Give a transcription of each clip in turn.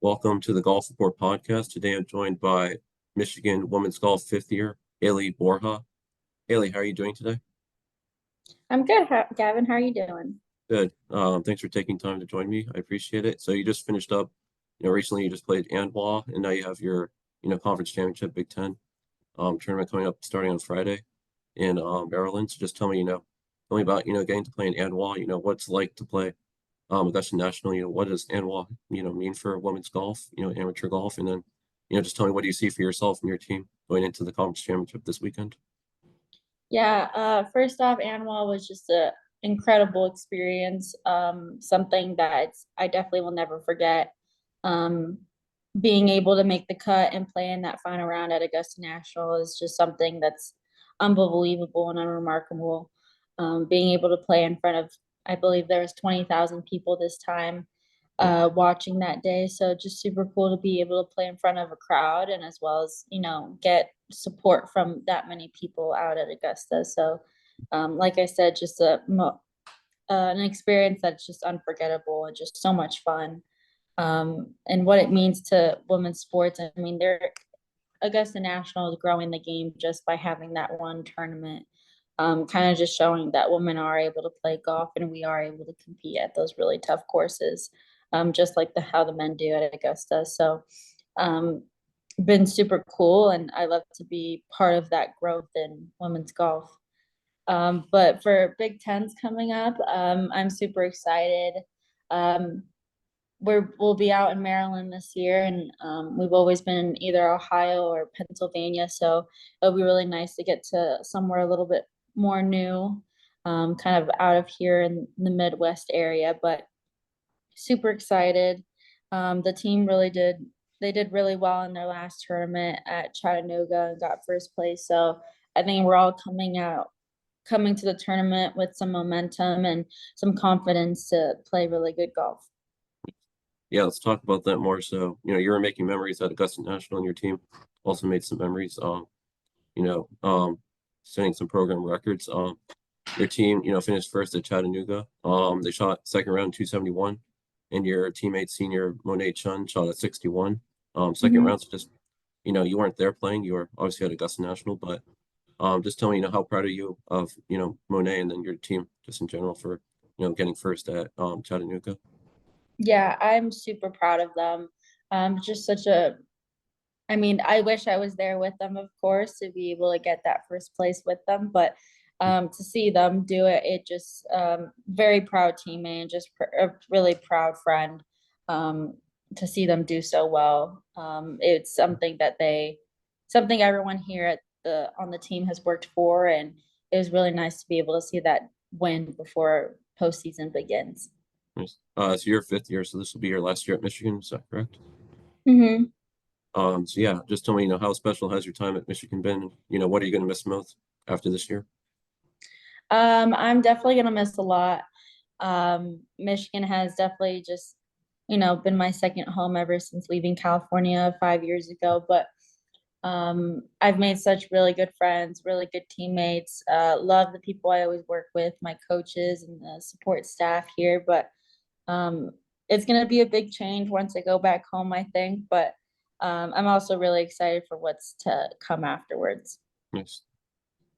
Welcome to the Golf Report podcast. Today I'm joined by Michigan women's golf fifth year, Hailey Borja. Hailey, how are you doing today? I'm good, Gavin. How are you doing? Good. Thanks for taking time to join me. I appreciate it. So you just finished up, recently you just played Andwall, and now you have your, conference championship Big Ten tournament coming up starting on Friday in Maryland. So just tell me about, getting to play in Andwall, what's it like to play Augusta National, what does Anwar, mean for women's golf, amateur golf, and then, just tell me what do you see for yourself and your team going into the conference championship this weekend. Yeah, first off, Annual was just a incredible experience. Something that I definitely will never forget. Um, Being able to make the cut and play in that final round at Augusta National is just something that's unbelievable and unremarkable. Being able to play in front of, I believe there was 20,000 people this time watching that day. So just super cool to be able to play in front of a crowd and as well as, get support from that many people out at Augusta. So, like I said, just an experience that's just unforgettable and just so much fun. And what it means to women's sports. I mean, Augusta National is growing the game just by having that one tournament. Kind of just showing that women are able to play golf and we are able to compete at those really tough courses, just like how the men do at Augusta. So, um, been super cool, and I love to be part of that growth in women's golf. But for Big Ten's coming up, I'm super excited. Um, we'll be out in Maryland this year, and we've always been in either Ohio or Pennsylvania, so it'll be really nice to get to somewhere a little bit more new, kind of out of here in the Midwest area. But super excited. The team really did. They did really well in their last tournament at Chattanooga and got first place. So I think we're all coming to the tournament with some momentum and some confidence to play really good golf. Yeah, let's talk about that more. So, you were making memories at Augusta National and your team also made some memories, you know, um, setting some program records. Your team, finished first at Chattanooga. They shot second round 271, and your teammate senior Monet Chun shot at 61. Second Mhm. round, so just you weren't there playing. You were obviously at Augusta National, but just tell me, how proud are you of Monet and then your team just in general for getting first at Chattanooga. Yeah, I'm super proud of them. Just such a, I mean, I wish I was there with them, of course, to be able to get that first place with them. But to see them do it, it just very proud teammate and just a really proud friend. Um, to see them do so well, it's something everyone here at the on the team has worked for, and it was really nice to be able to see that win before postseason begins. Nice. So you're fifth year, so this will be your last year at Michigan, is that correct? Mm-hmm. So yeah, just tell me, how special has your time at Michigan been? What are you going to miss most after this year? I'm definitely gonna miss a lot. Michigan has definitely just, been my second home ever since leaving California 5 years ago. But I've made such really good friends, really good teammates. Love the people I always work with, my coaches and the support staff here. But um, it's gonna be a big change once I go back home, I think. But I'm also really excited for what's to come afterwards. Nice.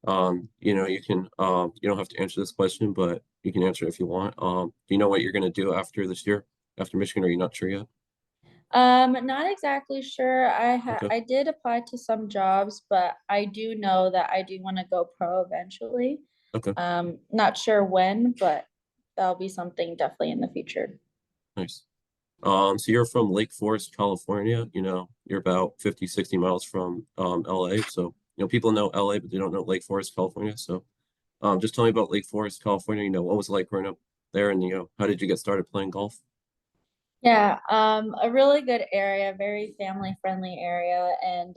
You don't have to answer this question, but you can answer it if you want. Do you know what you're going to do after this year, after Michigan? Are you not sure yet? Not exactly sure. Okay. I did apply to some jobs, but I do know that I do want to go pro eventually. Okay. Not sure when, but that'll be something definitely in the future. Nice. So you're from Lake Forest, California. You're about 50, 60 miles from LA. So, people know LA, but they don't know Lake Forest, California. So, just tell me about Lake Forest, California. What was it like growing up there, and how did you get started playing golf? Yeah, a really good area, very family friendly area, and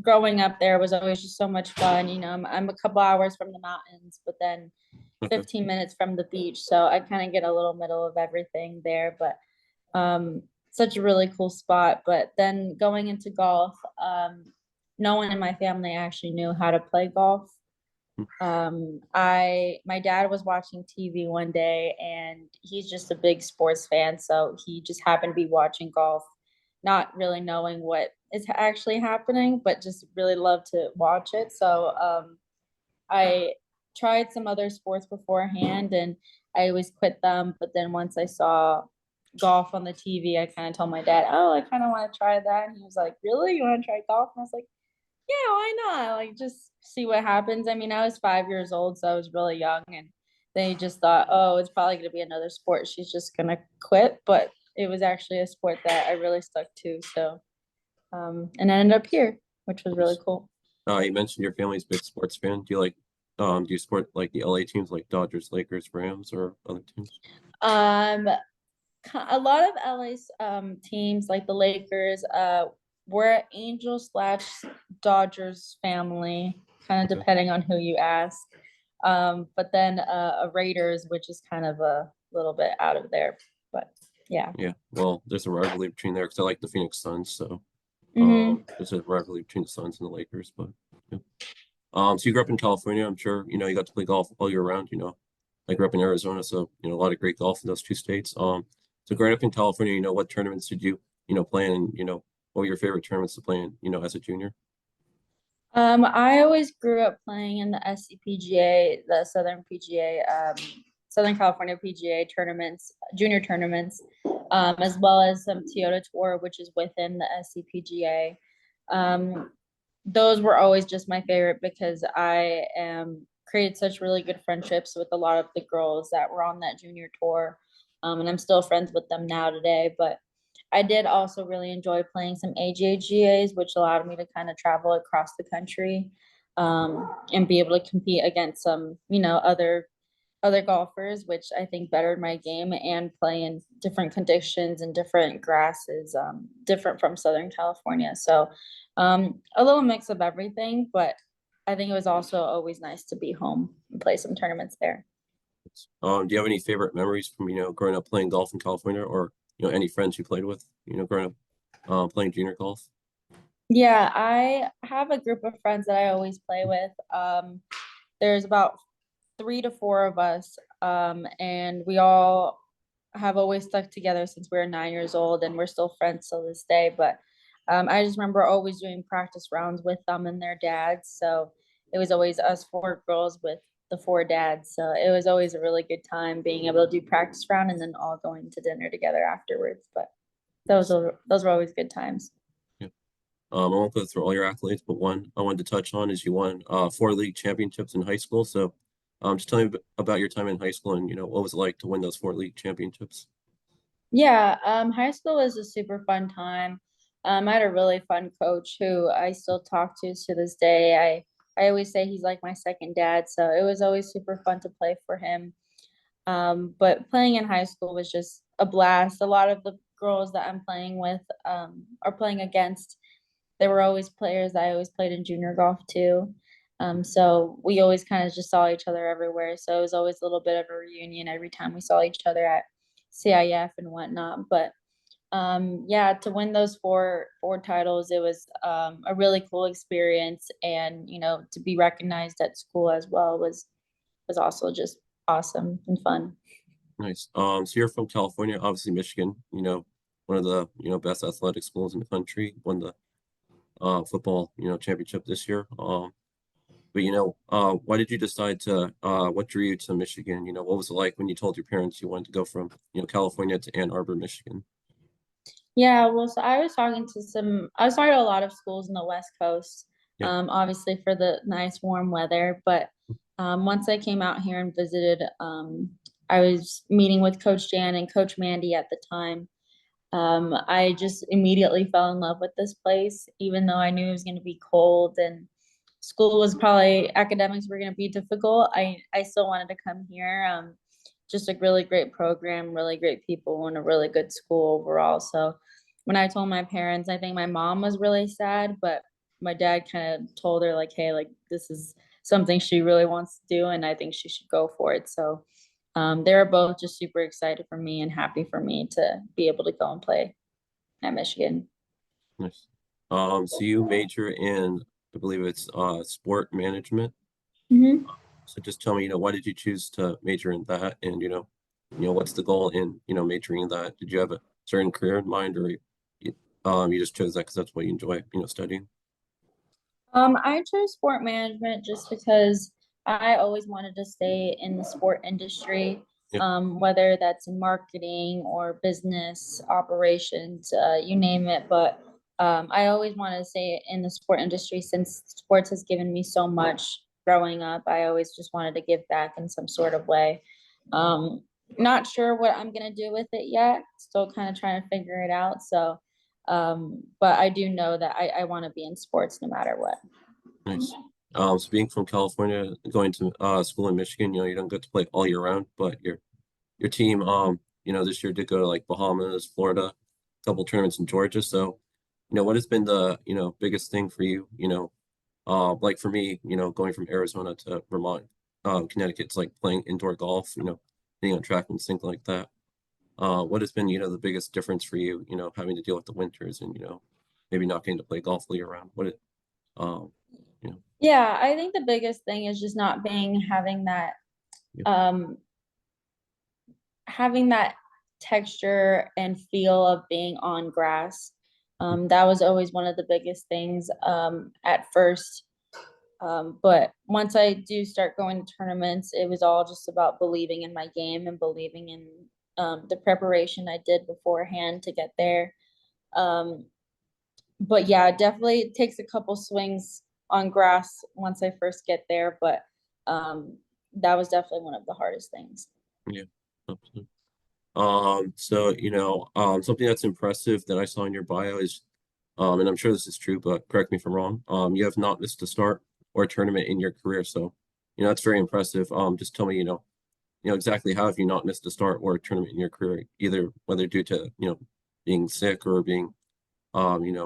growing up there was always just so much fun. I'm a couple hours from the mountains, but then Okay. 15 minutes from the beach, so I kind of get a little middle of everything there. But such a really cool spot. But then going into golf, no one in my family actually knew how to play golf. My dad was watching TV one day and he's just a big sports fan. So he just happened to be watching golf, not really knowing what is actually happening, but just really love to watch it. So I tried some other sports beforehand and I always quit them. But then once I saw golf on the TV, I kind of told my dad, oh, I kind of want to try that. And he was like, really? You want to try golf? And I was like, yeah, why not? Like, just see what happens. I mean, I was 5 years old, so I was really young. And they just thought, oh, it's probably going to be another sport. She's just going to quit. But it was actually a sport that I really stuck to. So, and I ended up here, which was really Nice. cool. You mentioned your family's a big sports fan. Do you support like the LA teams like Dodgers, Lakers, Rams, or other teams? Um, a lot of LA's teams like the Lakers, we're Angels slash Dodgers family, kind of Okay. depending on who you ask. But then a Raiders, which is kind of a little bit out of there. But yeah. Yeah. Well, there's a rivalry between there because I like the Phoenix Suns, so Hmm. there's a rivalry between the Suns and the Lakers. But yeah. So you grew up in California. I'm sure you got to play golf all year round. I grew up in Arizona, so a lot of great golf in those two states. So growing up in California, what tournaments did you play in? And what were your favorite tournaments to play in? As a junior. I always grew up playing in the SCPGA, the Southern PGA, Southern California PGA tournaments, junior tournaments, as well as some Toyota Tour, which is within the SCPGA. Um, those were always just my favorite because I created such really good friendships with a lot of the girls that were on that junior tour. And I'm still friends with them now today. But I did also really enjoy playing some AJGAs, which allowed me to kind of travel across the country and be able to compete against some, other golfers, which I think bettered my game and play in different conditions and different grasses, different from Southern California. So a little mix of everything, but I think it was also always nice to be home and play some tournaments there. Do you have any favorite memories from growing up playing golf in California, or any friends you played with growing up playing junior golf? Yeah, I have a group of friends that I always play with. There's about 3 to 4 of us, and we all have always stuck together since we were 9 years old, and we're still friends till this day. But I just remember always doing practice rounds with them and their dads. So it was always us 4 girls with the 4 dads. So it was always a really good time being able to do practice round and then all going to dinner together afterwards. But Nice. those were always good times. Yeah. I won't go through all your accolades, but one I wanted to touch on is you won 4 league championships in high school. So just tell me about your time in high school and what was it like to win those 4 league championships? Yeah, high school was a super fun time. I had a really fun coach who I still talk to this day. I always say he's like my second dad, so it was always super fun to play for him. But playing in high school was just a blast. A lot of the girls that I'm playing with, are playing against. They were always players I always played in junior golf too. So we always kind of just saw each other everywhere. So it was always a little bit of a reunion every time we saw each other at CIF and whatnot. But yeah, to win those four titles, it was a really cool experience, and to be recognized at school as well was also just awesome and fun. Nice. So you're from California, obviously Michigan, one of the, best athletic schools in the country, won the football, championship this year. But why did you decide to what drew you to Michigan? What was it like when you told your parents you wanted to go from, California to Ann Arbor, Michigan? Yeah, well, so I was talking to a lot of schools in the West Coast, Yeah. obviously for the nice warm weather. But once I came out here and visited, I was meeting with Coach Jan and Coach Mandy at the time. I just immediately fell in love with this place, even though I knew it was going to be cold and school was probably academics were going to be difficult. I still wanted to come here. Just a really great program, really great people, and a really good school overall. So when I told my parents, I think my mom was really sad, but my dad kind of told her like, "Hey, like this is something she really wants to do, and I think she should go for it." So they were both just super excited for me and happy for me to be able to go and play at Michigan. Nice. So you major in, I believe it's sport management. Mhm. So just tell me, why did you choose to major in that? And, what's the goal in, majoring in that? Did you have a certain career in mind, or you just chose that because that's what you enjoy, studying? I chose sport management just because I always wanted to stay in the sport industry, Yeah, whether that's in marketing or business operations, you name it. But I always wanted to stay in the sport industry since sports has given me so much growing up. I always just wanted to give back in some sort of way. Um, Not sure what I'm gonna do with it yet. Still kind of trying to figure it out. So but I do know that I want to be in sports no matter what. nice. So being from California, going to school in Michigan, you don't get to play all year round, but your team, this year did go to like Bahamas, Florida, a couple tournaments in Georgia. So, what has been the, biggest thing for you, like for me, going from Arizona to Vermont, Connecticut, it's like playing indoor golf, being on track and things like that. What has been, the biggest difference for you, having to deal with the winters and, maybe not getting to play golf all year round? Um, you know, Yeah, I think the biggest thing is just not being yeah, um having that texture and feel of being on grass. mhm, That was always one of the biggest things at first. But once I do start going to tournaments, it was all just about believing in my game and believing in the preparation I did beforehand to get there. Um, but yeah, definitely it takes a couple swings on grass once I first get there, but um, that was definitely one of the hardest things. yeah, absolutely. So, something that's impressive that I saw in your bio is, and I'm sure this is true, but correct me if I'm wrong. You have not missed a start or a tournament in your career. So, that's very impressive. Just tell me, exactly how have you not missed a start or a tournament in your career, either whether due to, being sick or being,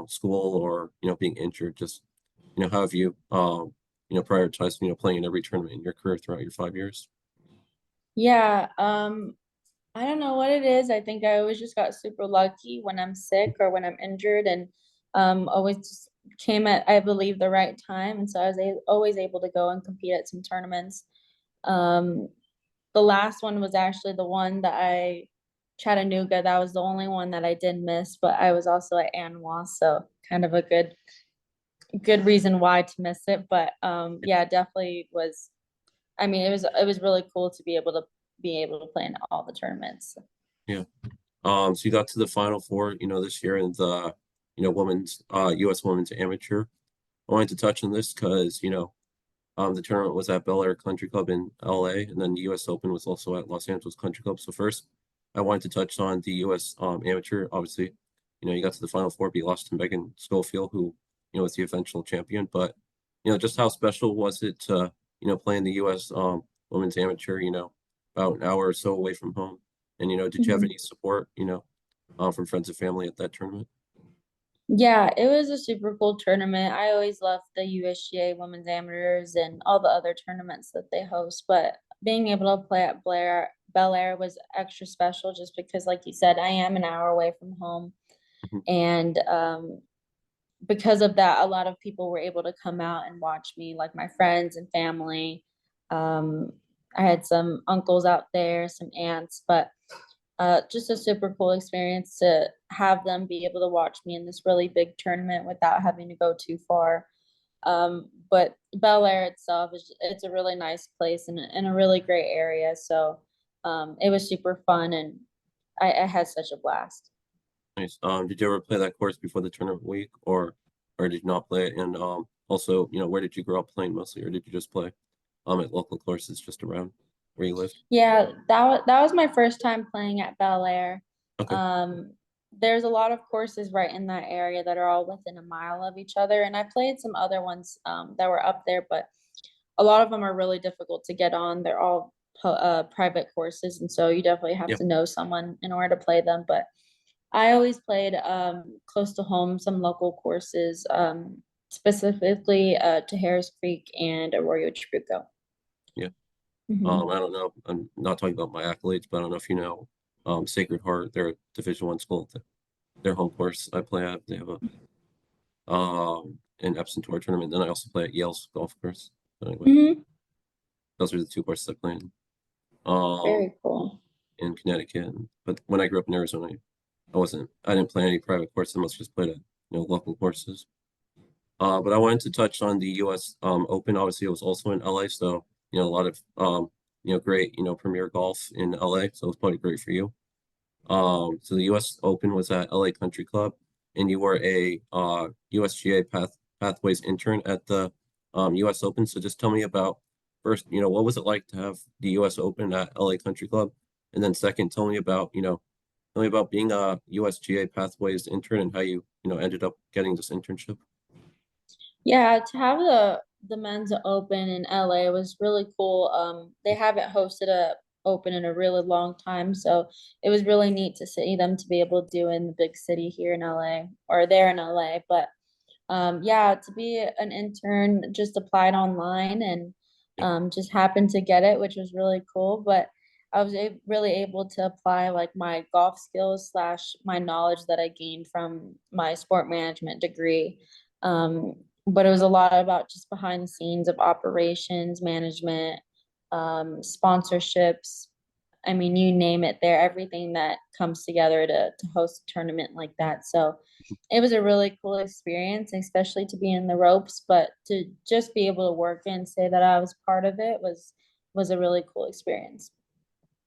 school or, being injured. Just, how have you, prioritized, playing in every tournament in your career throughout your 5 years? Yeah, I don't know what it is. I think I always just got super lucky when I'm sick or when I'm injured, and always just came at, I believe, the right time. And so I was always able to go and compete at some tournaments. Um, the last one was actually the one that Chattanooga. That was the only one that I did miss, but I was also at Anwa, so kind of a good reason why to miss it. But yeah, definitely was. I mean, it was really cool to be able to play in all the tournaments. Yeah. So you got to the Final Four, this year in the, women's, U.S. Women's Amateur. I wanted to touch on this because, the tournament was at Bel Air Country Club in LA, and then the US Open was also at Los Angeles Country Club. So first, I wanted to touch on the US amateur. Obviously, you got to the Final Four, but you lost to Megan Schofield, who, was the eventual champion. But, just how special was it to, play in the US women's amateur, about an hour or so away from home? And, did you have Mhm. any support, from friends and family at that tournament? Yeah, it was a super cool tournament. I always loved the USGA Women's Amateurs and all the other tournaments that they host, but being able to play at Bel Air was extra special just because, like you said, I am an hour away from home. Mhm. And because of that, a lot of people were able to come out and watch me, like my friends and family. Um, I had some uncles out there, some aunts, but just a super cool experience to have them be able to watch me in this really big tournament without having to go too far. But Bel Air itself it's a really nice place and a really great area. So it was super fun and I had such a blast. Nice. Did you ever play that course before the tournament week, or did you not play it? And also, where did you grow up playing mostly, or did you just play at local courses just around where you lived? Yeah, that was my first time playing at Bel Air. Okay. Um, there's a lot of courses right in that area that are all within a mile of each other, and I played some other ones that were up there, but a lot of them are really difficult to get on. They're all private courses, and so you definitely have Yeah. to know someone in order to play them. But I always played close to home, some local courses, specifically to Harris Creek and Arroyo Trabuco. Yeah. Hmm. I don't know. I'm not talking about my accolades, but I don't know if you know, Sacred Heart. They're a Division I school. Their home course I play at. They have an Epson Tour tournament. Then I also play at Yale's golf course. But anyway. Hmm. Those are the two courses I play um, Very cool. in Connecticut. But when I grew up in Arizona, I didn't play any private courses. I mostly just played at, local courses. But I wanted to touch on the U.S. Open. Obviously, it was also in LA, so a lot of great premier golf in LA. So it was probably great for you. So the U.S. Open was at LA Country Club, and you were a USGA Pathways Intern at the U.S. Open. So just tell me about first, what was it like to have the U.S. Open at LA Country Club, and then second, tell me about being a USGA Pathways Intern and how you ended up getting this internship. Yeah, to have the men's open in LA was really cool. They haven't hosted a open in a really long time, so it was really neat to see them to be able to do in the big city here in LA or there in LA. But yeah, to be an intern, just applied online and Yep. just happened to get it, which was really cool. But I was really able to apply like my golf skills slash my knowledge that I gained from my sport management degree. Um, but it was a lot about just behind the scenes of operations, management, sponsorships. I mean, you name it there, everything that comes together to host a tournament like that. So it was a really cool experience, especially to be in the ropes, but to just be able to work and say that I was part of it was a really cool experience.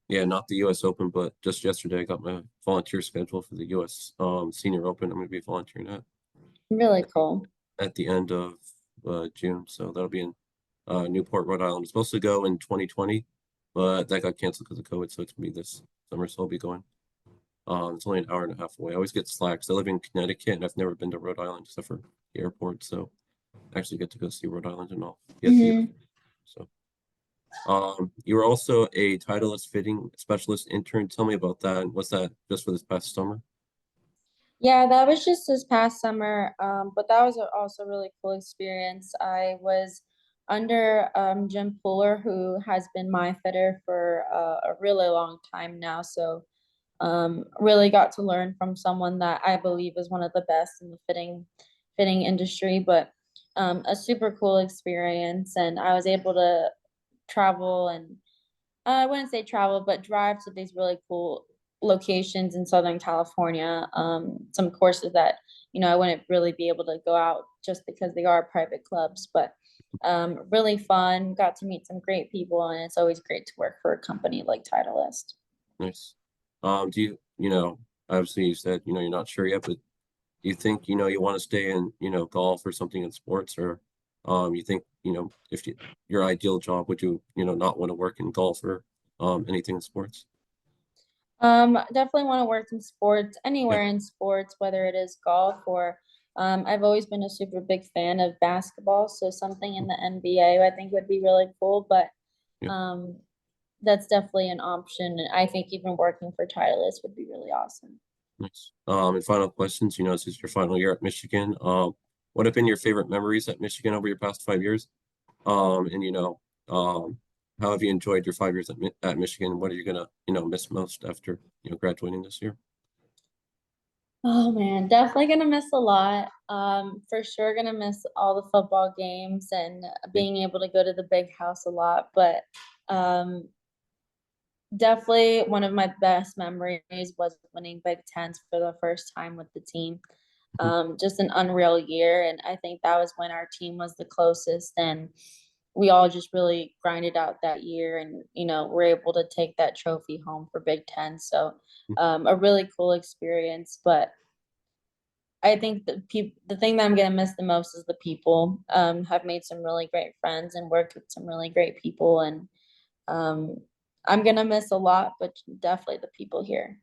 Yeah, not the U.S. Open, but just yesterday I got my volunteer schedule for the U.S. Senior Open. I'm going to be volunteering Really at the, cool. at the end of June, so that'll be in Newport, Rhode Island. It's supposed to go in 2020, but that got canceled because of COVID, so it's gonna be this summer, so I'll be going. It's only an hour and a half away. I always get slack 'cause I live in Connecticut and I've never been to Rhode Island except for the airport, so I actually get to go see Rhode Island and all get the Hmm. so. You were also a Titleist Fitting Specialist Intern. Tell me about that. And was that just for this past summer? Yeah, that was just this past summer. But that was also a really cool experience. I was under Jim Pooler, who has been my fitter for a really long time now. So really got to learn from someone that I believe is one of the best in the fitting industry, but a super cool experience. And I was able to travel and I wouldn't say travel, but drive to these really cool locations in Southern California. Some courses that, I wouldn't really be able to go out just because they are private clubs, but really fun. Got to meet some great people, and it's always great to work for a company like Titleist. Nice. Do obviously you said, you're not sure yet, but do you think, you want to stay in, golf or something in sports or you think, if your ideal job, would you, not want to work in golf or anything in sports? Definitely want to work in sports, Yeah, anywhere in sports, whether it is golf or I've always been a super big fan of basketball, so something in the NBA I think would be really cool, but yeah, um, that's definitely an option. And I think even working for Titleist would be really awesome. nice. And final questions, this is your final year at Michigan. What have been your favorite memories at Michigan over your past 5 years? And how have you enjoyed your 5 years at Michigan? What are you gonna, miss most after, graduating this year? Oh man, definitely gonna miss a lot. For sure gonna miss all the football games and Yeah, being able to go to the big house a lot, but um definitely one of my best memories was winning Big Tens for the first time with the team. mhm, Just an unreal year. And I think that was when our team was the closest and we all just really grinded out that year and, we're able to take that trophy home for Big Ten. So mhm. a really cool experience. But I think the thing that I'm gonna miss the most is the people. Have made some really great friends and worked with some really great people and um, I'm gonna miss a lot, but definitely the people here.